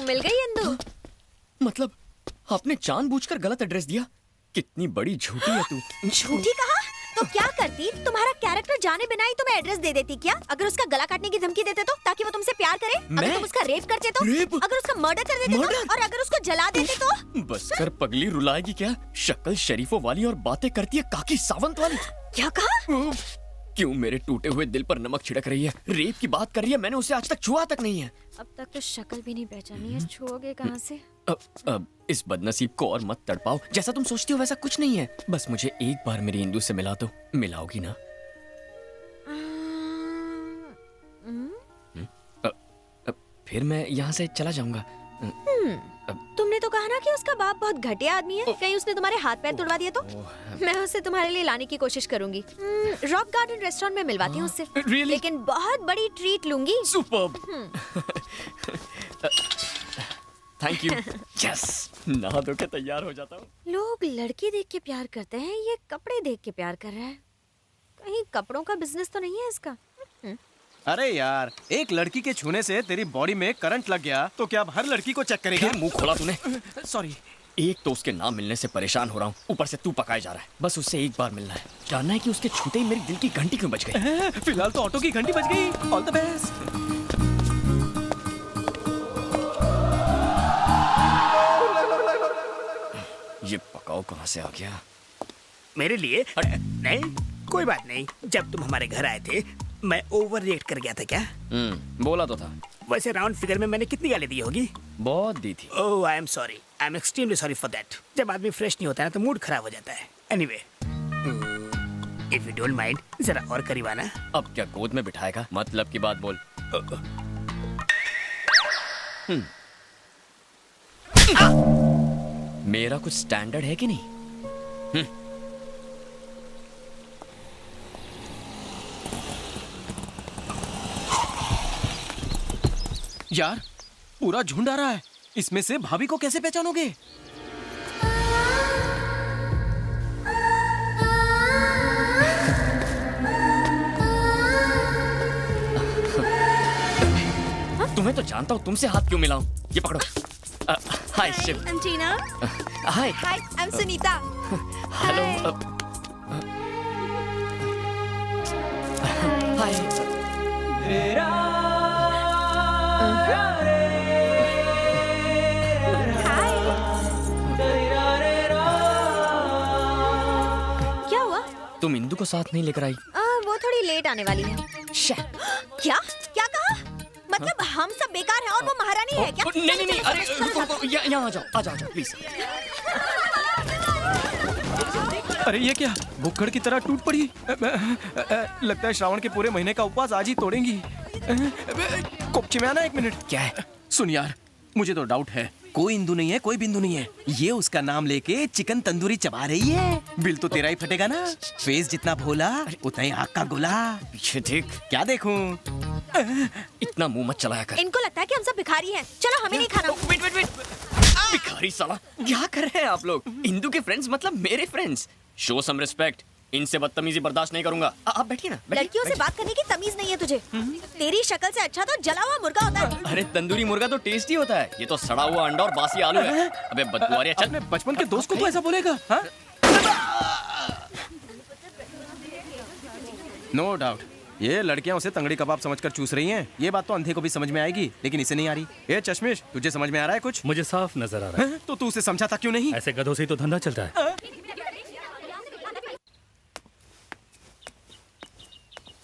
मिल गई इंदु। मतलब आपने जानबूझकर गलत एड्रेस दिया? कितनी बड़ी झूठी है तू। झूठी कहा? तो क्या करती? तुम्हारा कैरेक्टर जाने बिना ही तुम्हें एड्रेस दे देती क्या? अगर उसका गला काटने की धमकी देते तो, ताकि वो तुमसे प्यार करे? अगर तुम उसका रेप करते तो? रेप? अगर उसका मर्डर कर देते तो? और अगर उसको जला देते तो? बस कर पगली, रुलाएगी क्या? शक्ल शरीफों वाली और बातें करती है काकी सावंत वाली। क्या कहा? क्यों मेरे टूटे हुए दिल पर नमक छिड़क रही है? रेप की बात कर रही है, मैंने उसे आज तक छुआ तक नहीं है। अब तक तो शक्ल भी नहीं पहचानी है, छुओगे कहाँ से? अब इस बदनसीब को और मत तड़पाओ। जैसा तुम सोचती हो वैसा कुछ नहीं है। बस मुझे एक बार मेरी इंदु से मिला दो। मिलाओगी ना? फिर मैं यहाँ से चला जाऊंगा। तुमने तो कहा ना कि उसका बाप बहुत घटिया आदमी है। कहीं उसने तुम्हारे हाथ पैर तोड़वा दिए तो? मैं उसे तुम्हारे लिए लाने की कोशिश करूंगी। रॉक गार्डन रेस्टोरेंट में मिलवाती हूँ उससे। Really? लेकिन बहुत बड़ी ट्रीट लूंगी। सुपर्ब। Thank you. यस, नहा धो के तैयार हो जाता हूँ। लोग लड़की देख के प्यार करते हैं, ये कपड़े देख के प्यार कर रहा है। कहीं कपड़ों का बिजनेस तो नहीं है इसका? अरे यार, एक लड़की के छूने से तेरी बॉडी में करंट लग गया तो क्या अब हर लड़की को चेक करेगा? मुंह खोला तूने। सॉरी। एक तो उसके नाम मिलने से परेशान हो रहा हूँ, ऊपर से तू पकाए जा रहा है। बस उससे एक बार मिलना है, जानना है कि उसके छूते ही मेरे दिल की घंटी क्यों बज गई। फिलहाल तो ऑटो की घंटी बज गई। All the best. ये पकाओ कहाँ से आ गया? मेरे लिए? नहीं, कोई बात नहीं। जब तुम हमारे घर आए थे मैं ओवर रिएक्ट कर गया था क्या? बोला तो था। वैसे राउंड फिगर में मैंने कितनी गाली दी होगी? बहुत दी थी। Oh, I am sorry. I am extremely sorry for that. जब आदमी फ्रेश नहीं होता है ना तो मूड खराब हो जाता है। Anyway, if you don't mind, जरा और करीब आना। अब क्या गोद में बिठाएगा? मतलब की बात बोल। मेरा कुछ स्टैंडर्ड है कि नहीं? यार, पूरा झुंड आ रहा है। इसमें से भाभी को कैसे पहचानोगे? तुम्हें तो जानता हूँ, तुमसे हाथ क्यों मिलाऊं? ये पकड़ो। Hi Shiv. I'm Tina. Hi. Hi, I'm Sunita. Hello. Hi. क्या हुआ? तुम इंदु को साथ नहीं लेकर आई? वो थोड़ी लेट आने वाली है। क्या? क्या कहा? मतलब हम सब बेकार हैं और वो महारानी है क्या? नहीं, अरे रुको, यहाँ आ जाओ प्लीज। अरे ये क्या, भुक्कड़ की तरह टूट पड़ी। लगता है श्रावण के पूरे महीने का उपवास आज ही तोड़ेंगी। कोपची में आना, एक मिनट। क्या है? सुन यार, मुझे तो डाउट है। कोई इंदु नहीं है, कोई बिंदु नहीं है। ये उसका नाम लेके चिकन तंदूरी चबा रही है। बिल तो तेरा ही फटेगा ना। फेस जितना भोला उतना ही आग का गोला। पीछे देख। क्या देखूं? इतना मुंह मत चलाया कर। इनको लगता है कि हम सब भिखारी हैं। चलो हमें नहीं खाना। वेट। भिखारी साला, क्या कर रहे हैं आप लोग? इंदु के फ्रेंड्स मतलब मेरे फ्रेंड्स। Show some respect. इनसे बदतमीजी बर्दाश्त नहीं करूंगा। आप बैठिए ना। लड़कियों से बात करने की तमीज नहीं है तुझे। तेरी शक्ल से अच्छा तो जला हुआ मुर्गा होता है। अरे तंदूरी मुर्गा तो टेस्टी होता है, ये तो सड़ा हुआ अंडा और बासी आलू है। अबे बदबू आ रही है, चल। अपने बचपन के दोस्त को तो ऐसा बोलेगा? हाँ? नो डाउट ये लड़कियां उसे तंगड़ी कबाब समझकर चूस रही हैं। ये बात तो अंधे को भी समझ में आएगी, लेकिन इसे नहीं आ रही। ए चश्मिश, तुझे समझ में आ रहा है कुछ? मुझे साफ नजर आ रहा है। तो तू उसे समझाता क्यों नहीं? ऐसे गधों से ही तो धंधा चलता है।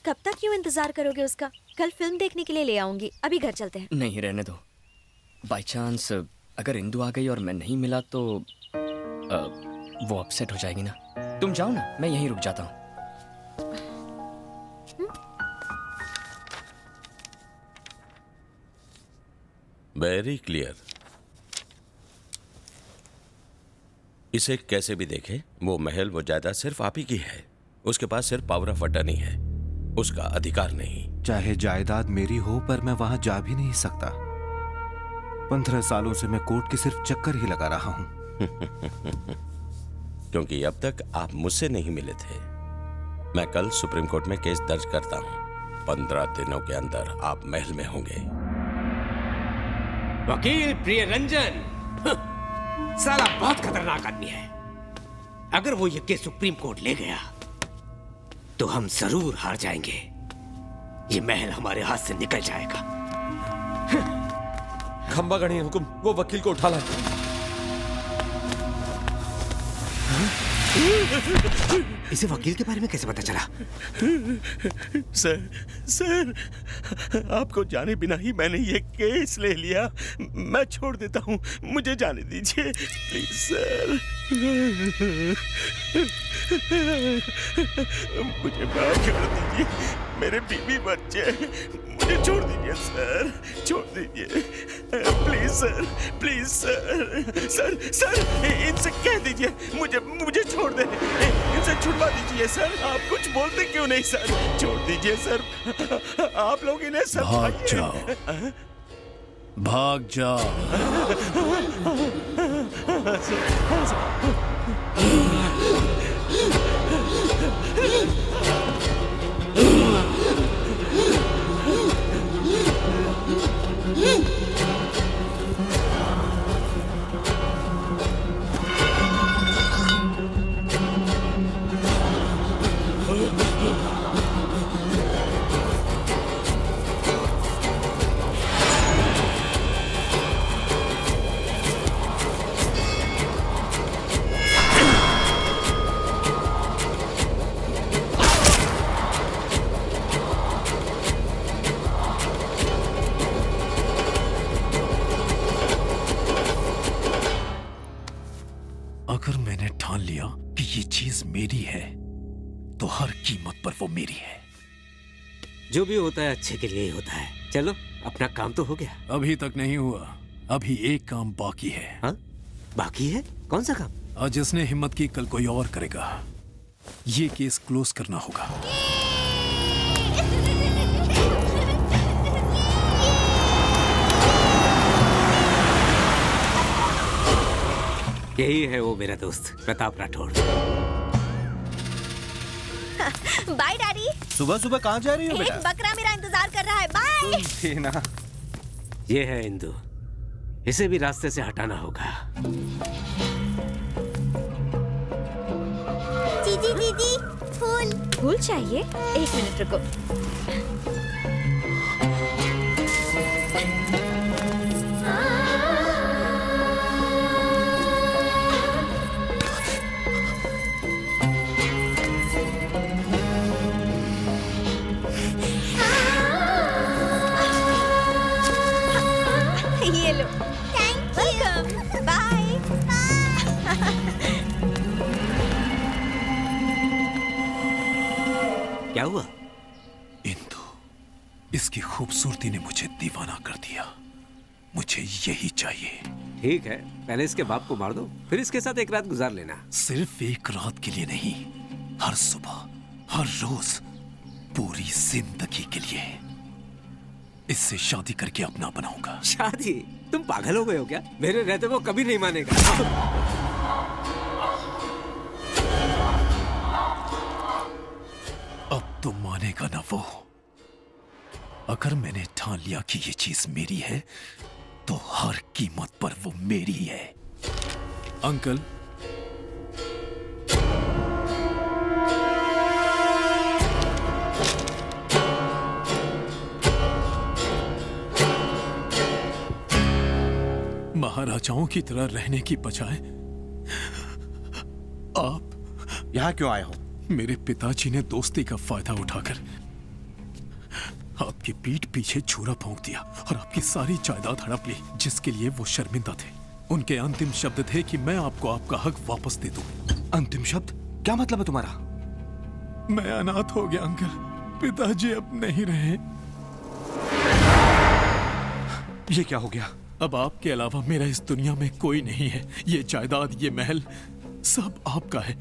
कब तक क्यों इंतजार करोगे उसका? कल फिल्म देखने के लिए ले आऊंगी। अभी घर चलते हैं। नहीं, रहने दो। बाय चांस अगर इंदु आ गई और मैं नहीं मिला तो वो अपसेट हो जाएगी ना। तुम जाओ ना, मैं यहीं रुक जाता हूँ। Very clear. इसे कैसे भी देखें, वो महल, वो जायदाद सिर्फ आप ही की है। उसके पास सिर्फ पावर ऑफ अटर्नी है, उसका अधिकार नहीं। चाहे जायदाद मेरी हो, पर मैं वहां जा भी नहीं सकता। 15 सालों से मैं कोर्ट के सिर्फ चक्कर ही लगा रहा हूं। क्योंकि अब तक आप मुझसे नहीं मिले थे। मैं कल सुप्रीम कोर्ट में केस दर्ज करता हूं। 15 दिनों के अंदर आप महल में होंगे। वकील प्रिय रंजन साला बहुत खतरनाक आदमी है। अगर वो ये केस सुप्रीम कोर्ट ले गया तो हम जरूर हार जाएंगे। ये महल हमारे हाथ से निकल जाएगा। खंबा गणी हुकुम, वो वकील को उठा लाए। इसे वकील के बारे में कैसे पता चला? सर, आपको जाने बिना ही मैंने ये केस ले लिया। मैं छोड़ देता हूँ, मुझे जाने दीजिए प्लीज सर। मुझे माफ कर दीजिए, मेरे बीवी बच्चे, मुझे छोड़ दीजिए सर, छोड़ दीजिए please sir, please sir, sir इनसे कह दीजिए मुझे छोड़ दे, इनसे छुड़वा दीजिए सर। आप कुछ बोलते क्यों नहीं सर? छोड़ दीजिए सर, आप लोग इन्हें भाग जाओ, भाग जाओ। अगर मैंने ठान लिया कि ये चीज मेरी है तो हर कीमत पर वो मेरी है। जो भी होता है अच्छे के लिए ही होता है। चलो अपना काम तो हो गया। अभी तक नहीं हुआ, अभी एक काम बाकी है। हाँ? बाकी है? कौन सा काम? आज जिसने हिम्मत की कल कोई और करेगा। ये केस क्लोज करना होगा। यही है वो मेरा दोस्त प्रताप राठौड़। Bye daddy. सुबह सुबह कहाँ जा रही हो एक बेटा? बकरा मेरा इंतजार कर रहा है। बाय। थी ना। ये है इंदु, इसे भी रास्ते से हटाना होगा। दीदी फूल। फूल चाहिए? एक मिनट रुको। ये लो। Thank you. बाय। क्या हुआ? इंदु, इसकी खूबसूरती ने मुझे दीवाना कर दिया। मुझे यही चाहिए। ठीक है, पहले इसके बाप को मार दो, फिर इसके साथ एक रात गुजार लेना। सिर्फ एक रात के लिए नहीं, हर सुबह, हर रोज, पूरी जिंदगी के लिए। इससे शादी करके अपना बनाऊंगा। शादी? तुम पागल हो गए हो क्या? मेरे रहते वो कभी नहीं मानेगा। अब तो मानेगा ना वो। अगर मैंने ठान लिया कि ये चीज मेरी है तो हर कीमत पर वो मेरी है। अंकल, महाराजाओं की तरह रहने की बजाय आप यहाँ क्यों आए हो? मेरे पिताजी ने दोस्ती का फायदा उठाकर आपकी पीठ पीछे छुरा भोंक दिया और आपकी सारी जायदाद हड़प ली, जिसके लिए वो शर्मिंदा थे। उनके अंतिम शब्द थे कि मैं आपको आपका हक वापस दे दूं। अंतिम शब्द? क्या मतलब है तुम्हारा? मैं अनाथ हो गया अंकल, पिताजी अब नहीं रहे। ये क्या हो गया? अब आपके अलावा मेरा इस दुनिया में कोई नहीं है। ये जायदाद, ये महल सब आपका है।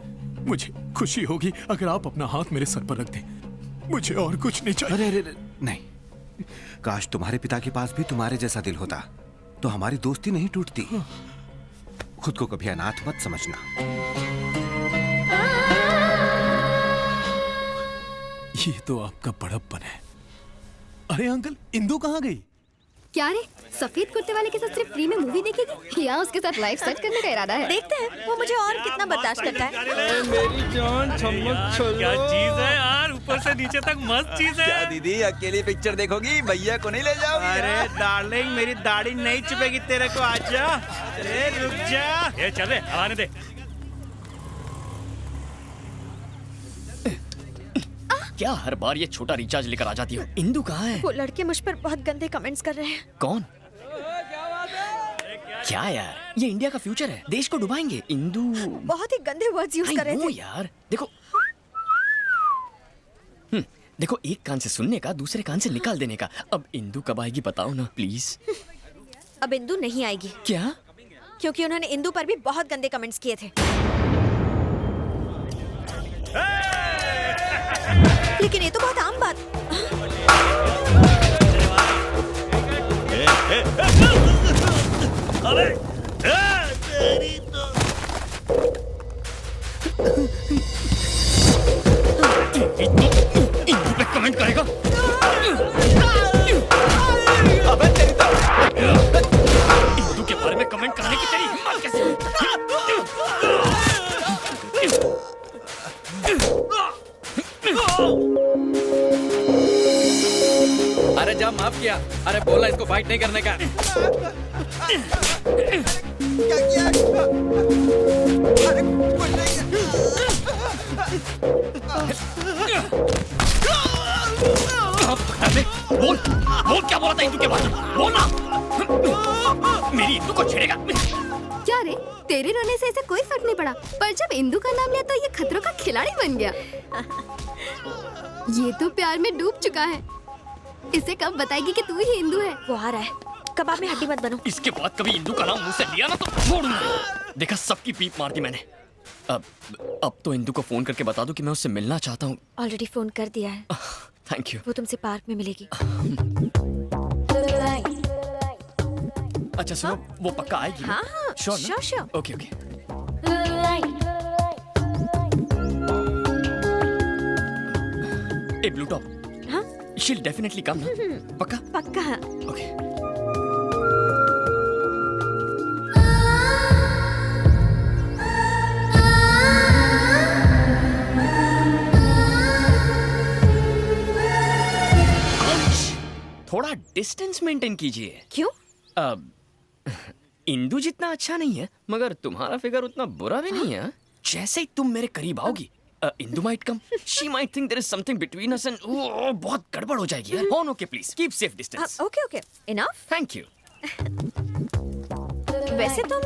मुझे खुशी होगी अगर आप अपना हाथ मेरे सर पर रख दें। मुझे और कुछ नहीं चाहिए। अरे नहीं, काश तुम्हारे पिता के पास भी तुम्हारे जैसा दिल होता तो हमारी दोस्ती नहीं टूटती। खुद को कभी अनाथ मत समझना। ये तो आपका बड़प्पन है। अरे अंकल, इंदु कहाँ गई? क्या रे, सफेद कुर्ते वाले के साथ सिर्फ फ्री में मूवी देखेगी या उसके साथ लाइफ सेट करने का इरादा है? देखते हैं वो मुझे और कितना बर्दाश्त करता है। मेरी जान चमक चलो। क्या चीज है यार, ऊपर से नीचे तक मस्त चीज है। क्या दीदी अकेली पिक्चर देखोगी, भैया को नहीं ले जाओगी? अरे डार्लिंग, मेरी दाढ़ी नहीं चुपेगी तेरे को, आजा। अरे रुक जा, ये चल रे, आने दे। क्या हर बार ये छोटा रिचार्ज लेकर आ जाती हो? इंदु कहाँ है? वो लड़के मुझ पर बहुत गंदे कमेंट्स कर रहे हैं। कौन? क्या यार, ये इंडिया का फ्यूचर है, देश को डुबाएंगे। इंदु बहुत ही गंदे वर्ड्स यूज कर रहे थे। यार देखो, देखो, एक कान से सुनने का, दूसरे कान से निकाल देने का। अब इंदु कब आएगी बताओ ना प्लीज। अब इंदु नहीं आएगी। क्या? क्योंकि उन्होंने इंदु पर भी बहुत गंदे कमेंट्स किए थे। लेकिन ये तो बहुत आम बात। अरे इंदु पे कमेंट करेगा? अबे तेरी तो इंदु के बारे में कमेंट करने की तेरी हिम्मत कैसे हुई? अरे जा, माफ किया। अरे बोला इसको फाइट नहीं करने का। क्या किया? अरे बोल बोल, क्या बोला था इंदु के बारे में? बोल ना, मेरी इंदु को छेड़ेगा। क्या रे, तेरे रोने से इसे कोई फर्क नहीं पड़ा, पर जब इंदु का नाम लिया तो ये खतरों का खिलाड़ी बन गया। ये तो प्यार में डूब चुका है। इसे कब बताएगी कि तू ही इंदु है? वो आ रहा है, कबाब में हड्डी मत बनो। इसके बाद कभी इंदु का नाम मुंह से लिया ना तो छोड़ूंगा। देखा, सबकी पीप मार दी मैंने। अब तो इंदु को फोन करके बता दूं कि मैं उससे मिलना चाहता हूँ। ऑलरेडी फोन कर दिया है। Thank you. वो तुमसे पार्क में मिलेगी। अच्छा सुनो, वो पक्का आएगी? हाँ हाँ, sure. Okay okay. A blue top, हाँ, she'll definitely come ना? पक्का? पक्का। ओके। थोड़ा डिस्टेंस मेंटेन कीजिए। क्यों? इंदु जितना अच्छा नहीं है, मगर तुम्हारा फिगर उतना बुरा भी नहीं है। जैसे ही तुम मेरे करीब आओगी, Indu might come. She might think there is something between us and बहुत गड़बड़ हो जाएगी यार। Oh, okay, please keep safe distance. Okay, enough. Thank you. वैसे तुम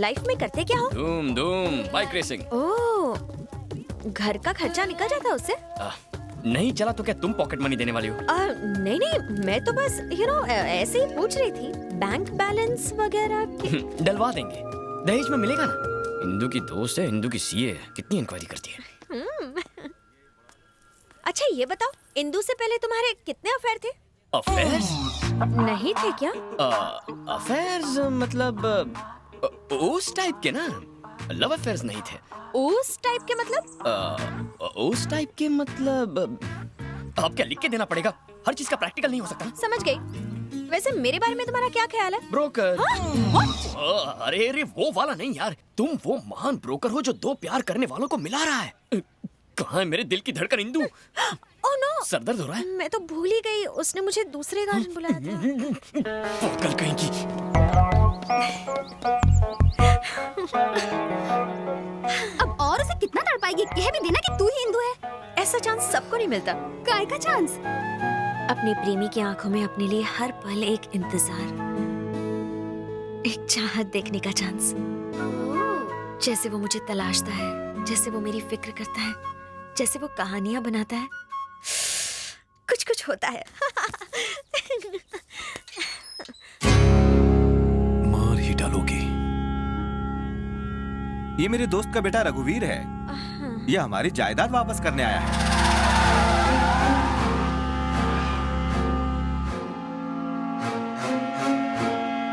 लाइफ में करते क्या हो? धूम बाइक रेसिंग। ओह, घर का खर्चा निकल जाता है उससे? नहीं चला तो क्या तुम पॉकेट मनी देने वाली हो? नहीं, मैं तो बस ऐसे ही पूछ रही थी, बैंक बैलेंस वगैरह के। डलवा देंगे, दहेज में मिलेगा ना। इंदु की दोस्त है, इंदु की सीए है, कितनी इंक्वायरी करती है। अच्छा ये बताओ, इंदु से पहले तुम्हारे कितने अफेयर थे? अफेयर्स? नहीं थे क्या? अफेयर्स मतलब उस टाइप के ना, लव अफेयर्स नहीं थे। उस टाइप के मतलब? उस टाइप के मतलब अब क्या लिख के देना पड़ेगा? हर चीज का प्रैक्टिकल नहीं हो सकता। समझ गई। वैसे मेरे बारे में तुम्हारा क्या ख्याल है? ब्रोकर। हाँ? अरे वो वाला नहीं यार, तुम वो महान ब्रोकर हो जो दो प्यार करने वालों को मिला रहा है। कहाँ है मेरे दिल की धड़कन इंदु? ओह नो, सर दर्द हो रहा है। मैं तो भूल ही गई, उसने मुझे दूसरे गार्डन बुलाया था। कल कहीं की। अब और उसे कितना तड़पाएगी? कह भी देना कि तू ही इंदु है। ऐसा चांस सबको नहीं मिलता। काय का चांस? अपने प्रेमी की आंखों में अपने लिए हर पल एक इंतजार, एक चाहत देखने का चांस। जैसे वो मुझे तलाशता है, जैसे वो मेरी फिक्र करता है, जैसे वो कहानियां बनाता है, कुछ कुछ होता है। मार ही डालोगी। ये मेरे दोस्त का बेटा रघुवीर है। ये हमारी जायदाद वापस करने आया है।